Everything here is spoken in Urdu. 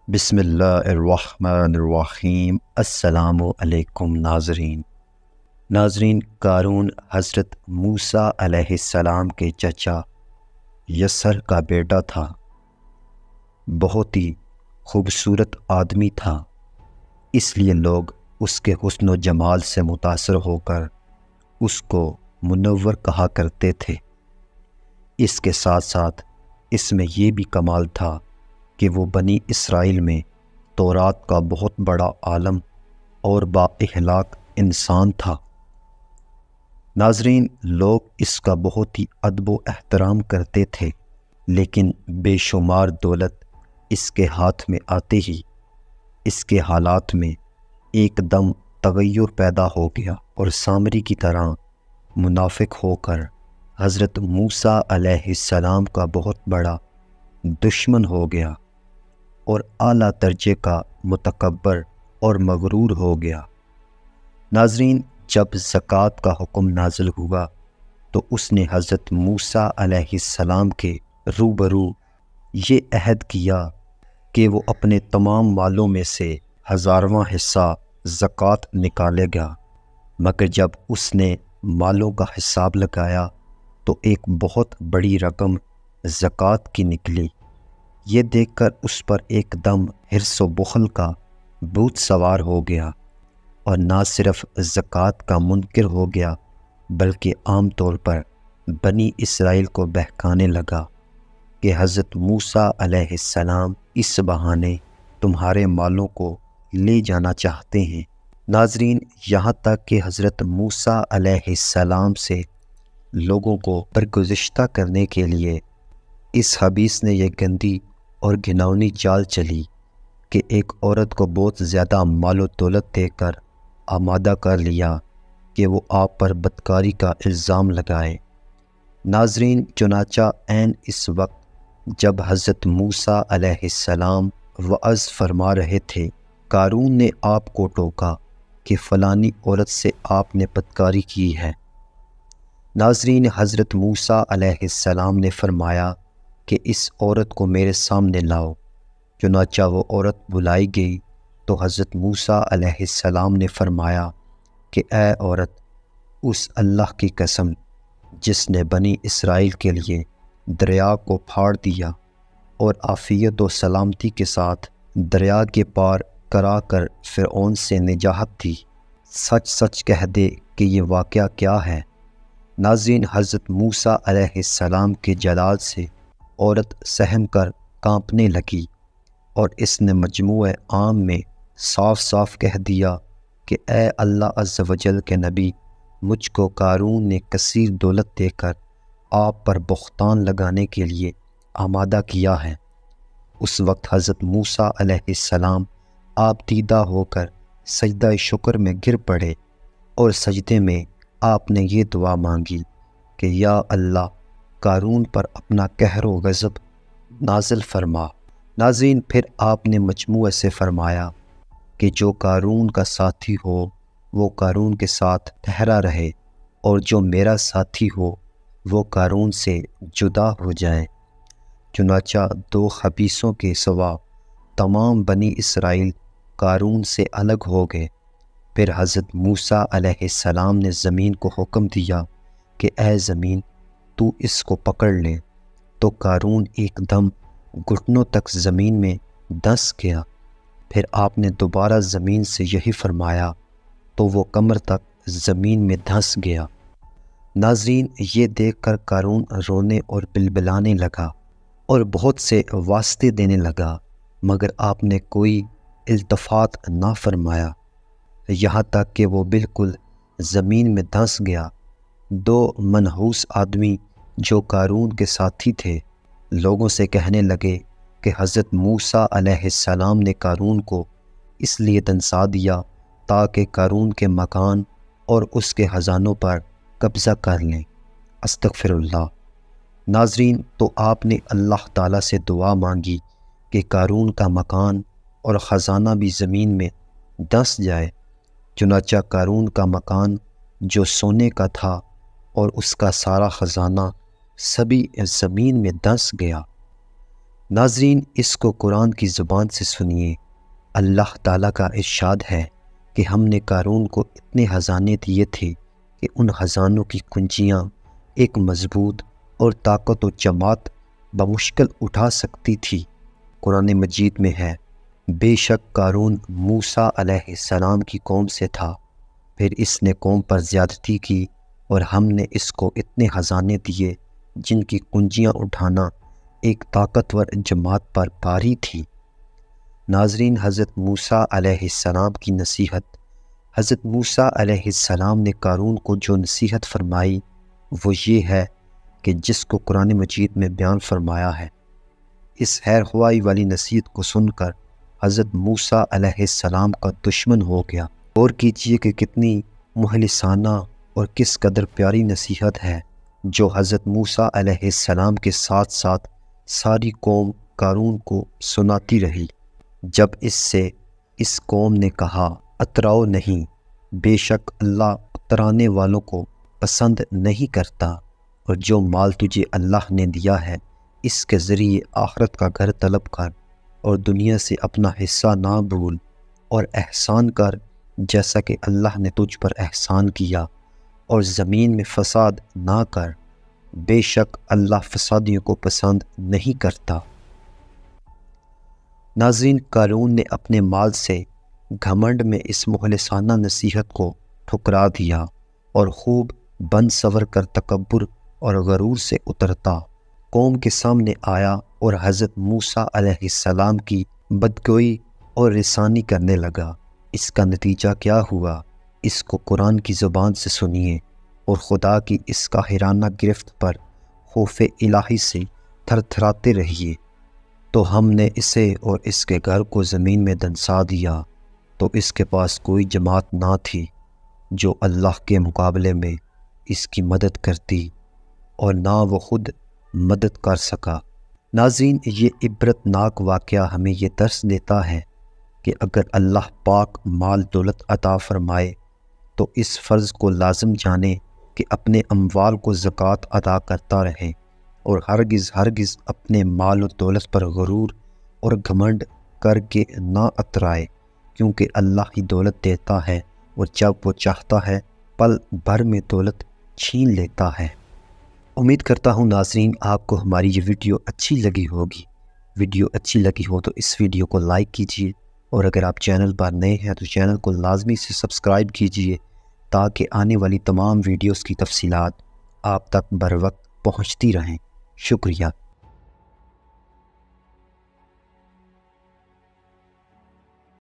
بسم اللہ الرحمن الرحیم۔ السلام علیکم ناظرین، قارون حضرت موسیٰ علیہ السلام کے چچا یسر کا بیٹا تھا۔ بہت ہی خوبصورت آدمی تھا، اس لیے لوگ اس کے حسن و جمال سے متاثر ہو کر اس کو منور کہا کرتے تھے۔ اس کے ساتھ ساتھ اس میں یہ بھی کمال تھا کہ وہ بنی اسرائیل میں تورات کا بہت بڑا عالم اور با اخلاق انسان تھا۔ ناظرین، لوگ اس کا بہت ہی ادب و احترام کرتے تھے، لیکن بے شمار دولت اس کے ہاتھ میں آتے ہی اس کے حالات میں ایک دم تغیر پیدا ہو گیا اور سامری کی طرح منافق ہو کر حضرت موسیٰ علیہ السلام کا بہت بڑا دشمن ہو گیا اور اعلیٰ درجے کا متکبر اور مغرور ہو گیا۔ ناظرین، جب زکوٰۃ کا حکم نازل ہوا تو اس نے حضرت موسیٰ علیہ السلام کے روبرو یہ عہد کیا کہ وہ اپنے تمام مالوں میں سے 1000واں حصہ زکوٰۃ نکالے گا، مگر جب اس نے مالوں کا حساب لگایا تو ایک بہت بڑی رقم زکوٰۃ کی نکلی۔ یہ دیکھ کر اس پر ایک دم حرص و بخل کا بھوت سوار ہو گیا اور نہ صرف زکوٰۃ کا منکر ہو گیا بلکہ عام طور پر بنی اسرائیل کو بہکانے لگا کہ حضرت موسیٰ علیہ السلام اس بہانے تمہارے مالوں کو لے جانا چاہتے ہیں۔ ناظرین، یہاں تک کہ حضرت موسیٰ علیہ السلام سے لوگوں کو برگزشتہ کرنے کے لیے اس خبیث نے یہ گندی اور گھناؤنی چال چلی کہ ایک عورت کو بہت زیادہ مال و دولت دے کر آمادہ کر لیا کہ وہ آپ پر بدکاری کا الزام لگائے۔ ناظرین، چنانچہ عین اس وقت جب حضرت موسیٰ علیہ السلام وعظ فرما رہے تھے، قارون نے آپ کو ٹوکا کہ فلانی عورت سے آپ نے بدکاری کی ہے۔ ناظرین، حضرت موسیٰ علیہ السلام نے فرمایا کہ اس عورت کو میرے سامنے لاؤ۔ چنانچہ وہ عورت بلائی گئی تو حضرت موسیٰ علیہ السلام نے فرمایا کہ اے عورت، اس اللہ کی قسم جس نے بنی اسرائیل کے لیے دریا کو پھاڑ دیا اور عافیت و سلامتی کے ساتھ دریا کے پار کرا کر فرعون سے نجات دی، سچ سچ کہہ دے کہ یہ واقعہ کیا ہے۔ ناظرین، حضرت موسیٰ علیہ السلام کے جلال سے عورت سہم کر کانپنے لگی اور اس نے مجموع عام میں صاف صاف کہہ دیا کہ اے اللہ عز و جل کے نبی، مجھ کو قارون نے کثیر دولت دے کر آپ پر بہتان لگانے کے لیے آمادہ کیا ہے۔ اس وقت حضرت موسیٰ علیہ السلام آپ دیدہ ہو کر سجدہ شکر میں گر پڑے اور سجدے میں آپ نے یہ دعا مانگی کہ یا اللہ، قارون پر اپنا قہر و غضب نازل فرما۔ ناظرین، پھر آپ نے مجموعے سے فرمایا کہ جو قارون کا ساتھی ہو وہ قارون کے ساتھ ٹھہرا رہے اور جو میرا ساتھی ہو وہ قارون سے جدا ہو جائے۔ چنانچہ دو خبیثوں کے سوا تمام بنی اسرائیل قارون سے الگ ہو گئے۔ پھر حضرت موسیٰ علیہ السلام نے زمین کو حکم دیا کہ اے زمین، تو اس کو پکڑ لے، تو قارون ایک دم گھٹنوں تک زمین میں دھنس گیا۔ پھر آپ نے دوبارہ زمین سے یہی فرمایا تو وہ کمر تک زمین میں دھنس گیا۔ ناظرین، یہ دیکھ کر قارون رونے اور بلبلانے لگا اور بہت سے واسطے دینے لگا، مگر آپ نے کوئی التفات نہ فرمایا، یہاں تک کہ وہ بالکل زمین میں دھنس گیا۔ دو منحوس آدمی جو قارون کے ساتھی تھے لوگوں سے کہنے لگے کہ حضرت موسیٰ علیہ السلام نے قارون کو اس لیے دنسا دیا تاکہ قارون کے مکان اور اس کے خزانوں پر قبضہ کر لیں۔ استغفر اللہ۔ ناظرین، تو آپ نے اللہ تعالیٰ سے دعا مانگی کہ قارون کا مکان اور خزانہ بھی زمین میں دھنس جائے۔ چنانچہ قارون کا مکان جو سونے کا تھا اور اس کا سارا خزانہ سبھی زمین میں دھنس گیا۔ ناظرین، اس کو قرآن کی زبان سے سنیے۔ اللہ تعالیٰ کا ارشاد ہے کہ ہم نے قارون کو اتنے خزانے دیے تھے کہ ان خزانوں کی کنجیاں ایک مضبوط اور طاقت و جماعت بمشکل اٹھا سکتی تھی۔ قرآن مجید میں ہے، بے شک قارون موسیٰ علیہ السلام کی قوم سے تھا، پھر اس نے قوم پر زیادتی کی اور ہم نے اس کو اتنے خزانے دیے جن کی کنجیاں اٹھانا ایک طاقتور جماعت پر بھاری تھی۔ ناظرین، حضرت موسیٰ علیہ السلام کی نصیحت۔ حضرت موسیٰ علیہ السلام نے قارون کو جو نصیحت فرمائی وہ یہ ہے کہ جس کو قرآن مجید میں بیان فرمایا ہے۔ اس خیر خواہی والی نصیحت کو سن کر حضرت موسیٰ علیہ السلام کا دشمن ہو گیا۔ غور کیجئے کہ کتنی مخلصانہ اور کس قدر پیاری نصیحت ہے جو حضرت موسیٰ علیہ السلام کے ساتھ ساتھ ساری قوم قارون کو سناتی رہی۔ جب اس سے اس قوم نے کہا اتراؤ نہیں، بے شک اللہ اترانے والوں کو پسند نہیں کرتا، اور جو مال تجھے اللہ نے دیا ہے اس کے ذریعے آخرت کا گھر طلب کر اور دنیا سے اپنا حصہ نہ بھول اور احسان کر جیسا کہ اللہ نے تجھ پر احسان کیا، اور زمین میں فساد نہ کر، بے شک اللہ فسادیوں کو پسند نہیں کرتا۔ ناظرین، قارون نے اپنے مال سے گھمنڈ میں اس مخلصانہ نصیحت کو ٹھکرا دیا اور خوب بن سور کر تکبر اور غرور سے اترتا قوم کے سامنے آیا اور حضرت موسیٰ علیہ السلام کی بدگوئی اور رسانی کرنے لگا۔ اس کا نتیجہ کیا ہوا، اس کو قرآن کی زبان سے سنیے اور خدا کی اس قاہرانہ گرفت پر خوف الہی سے تھر تھراتے رہیے۔ تو ہم نے اسے اور اس کے گھر کو زمین میں دنسا دیا، تو اس کے پاس کوئی جماعت نہ تھی جو اللہ کے مقابلے میں اس کی مدد کرتی، اور نہ وہ خود مدد کر سکا۔ ناظرین، یہ عبرت ناک واقعہ ہمیں یہ درس دیتا ہے کہ اگر اللہ پاک مال دولت عطا فرمائے تو اس فرض کو لازم جانے کہ اپنے اموال کو زکوٰۃ ادا کرتا رہے، اور ہرگز اپنے مال و دولت پر غرور اور گھمنڈ کر کے نہ اترائے، کیونکہ اللہ ہی دولت دیتا ہے اور جب وہ چاہتا ہے پل بھر میں دولت چھین لیتا ہے۔ امید کرتا ہوں ناظرین آپ کو ہماری یہ ویڈیو اچھی لگی ہوگی۔ ویڈیو اچھی لگی ہو تو اس ویڈیو کو لائک کیجئے، اور اگر آپ چینل پر نئے ہیں تو چینل کو لازمی سے سبسکرائب کیجئے تاکہ آنے والی تمام ویڈیوز کی تفصیلات آپ تک بر وقت پہنچتی رہیں۔ شکریہ۔